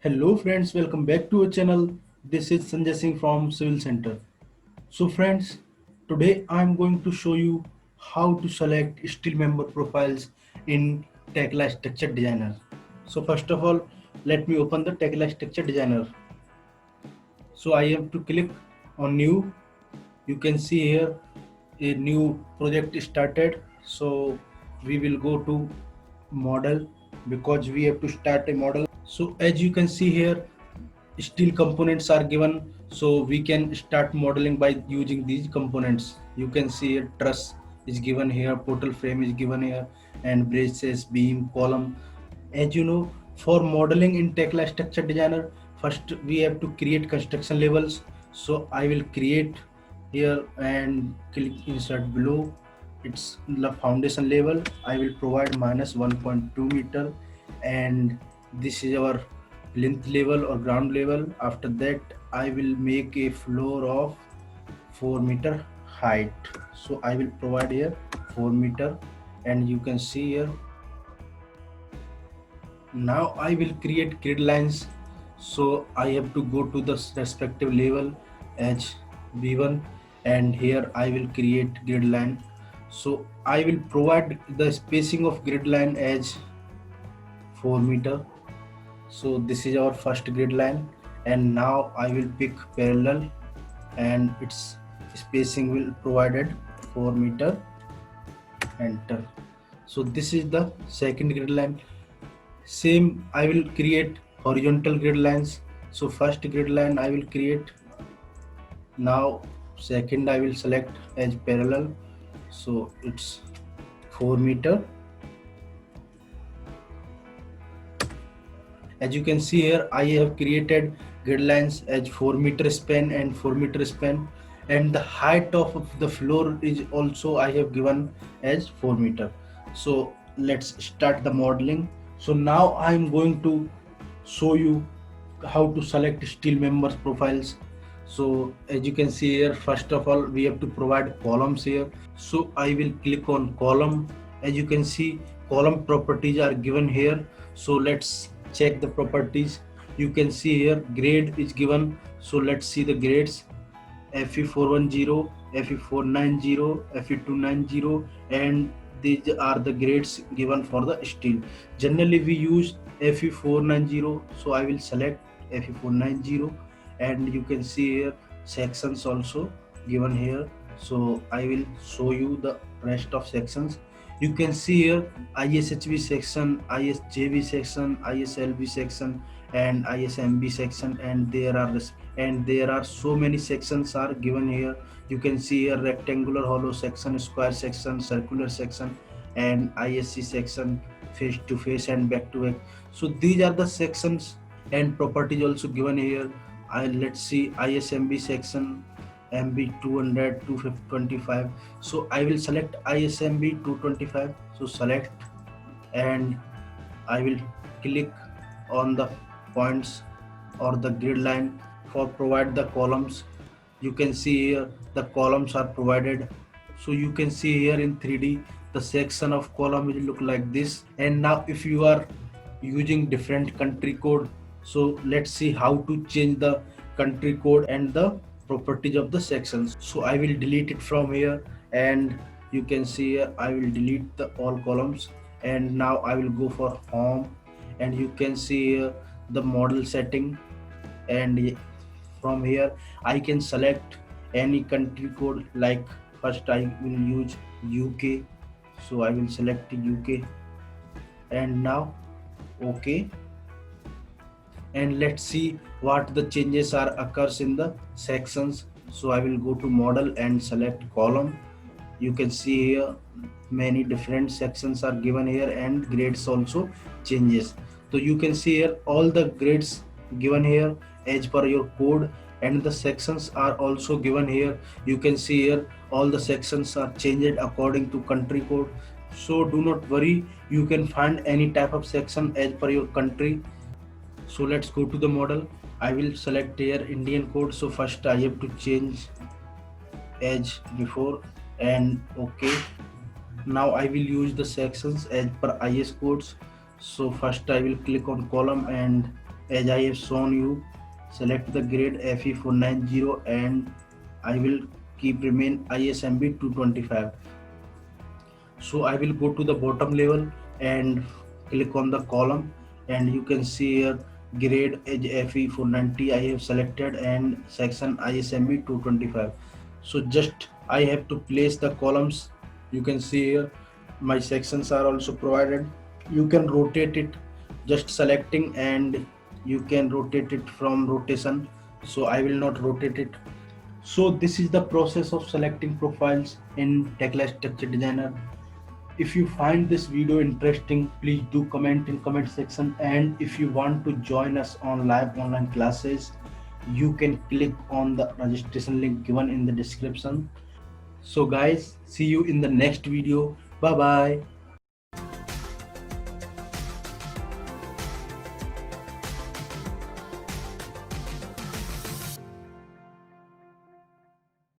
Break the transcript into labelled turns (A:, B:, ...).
A: Hello friends, welcome back to our channel. This is Sanjay Singh from Civil Center. So friends, today I am going to show you how to select steel member profiles in Tekla Structure Designer. So first of all, let me open the Tekla Structure Designer. So I have to click on new. You can see here a new project started. So we will go to model because we have to start a model. So as you can see here, steel components are given, so we can start modeling by using these components. You can see here truss is given here, portal frame is given here, and braces, beam, column. As you know, for modeling in Tekla Structure Designer, first we have to create construction levels. So I will create here and click insert below. It's the foundation level. I will provide minus 1.2 meter, and this is our plinth level or ground level. After that, I will make a floor of 4 meter height. So I will provide here 4 meter, and you can see here. Now I will create grid lines. So I have to go to the respective level as B1, and here I will create grid line. So I will provide the spacing of grid line as 4 meter. So this is our first grid line, and now I will pick parallel, and its spacing will provided 4 meter. Enter. So this is the second grid line. Same, I will create horizontal grid lines. So first grid line I will create. Now second I will select as parallel. So it's 4 meter. As you can see here, I have created grid lines as 4 meter span and 4 meter span, and the height of the floor is also I have given as 4 meter. So let's start the modeling. So now I am going to show you how to select steel members profiles. So as you can see here, first of all we have to provide columns here. So I will click on column. As you can see, column properties are given here. So let's check the properties. You can see here grade is given. So let's see the grades: FE410, FE490, FE290, and these are the grades given for the steel. Generally we use FE490, so I will select FE490, and you can see here sections also given here. So I will show you the rest of sections. You can see here ISHV section, ISJV section, ISLV section, and ISMB section, and there are so many sections are given here. You can see here rectangular, hollow section, square section, circular section, and ISC section, face to face and back to back. So these are the sections and properties also given here. Let's see ISMB section, MB 200 225. So I will select ISMB 225. So select, and I will click on the points or the grid line for provide the columns. You can see here the columns are provided. So you can see here in 3D the section of column will look like this. And now if you are using different country code, so let's see how to change the country code and the properties of the sections. So I will delete it from here, and you can see here I will delete the all columns, and now I will go for home, and you can see here the model setting, and from here I can select any country code. Like first I will use UK, so I will select UK, and now OK. And let's see what the changes are occurs in the sections. So I will go to model and select column. You can see here many different sections are given here, and grades also changes. So you can see here all the grades given here as per your code, and the sections are also given here. You can see here all the sections are changed according to country code. So do not worry, you can find any type of section as per your country. So let's go to the model. I will select here Indian code. So first I have to change as before, and OK. Now I will use the sections as per IS codes. So first I will click on column, and as I have shown you. Select the grade FE490 and I will keep remain ISMB 225. So I will go to the bottom level and click on the column, and you can see here grade edge FE490 I have selected and section ISMB 225. So just I have to place the columns. You can see here my sections are also provided. You can rotate it just selecting, and you can rotate it from rotation. So I will not rotate it. So this is the process of selecting profiles in Tekla Structure Designer. If you find this video interesting, please do comment in comment section, and if you want to join us on live online classes, you can click on the registration link given in the description. So guys, see you in the next video. Bye bye.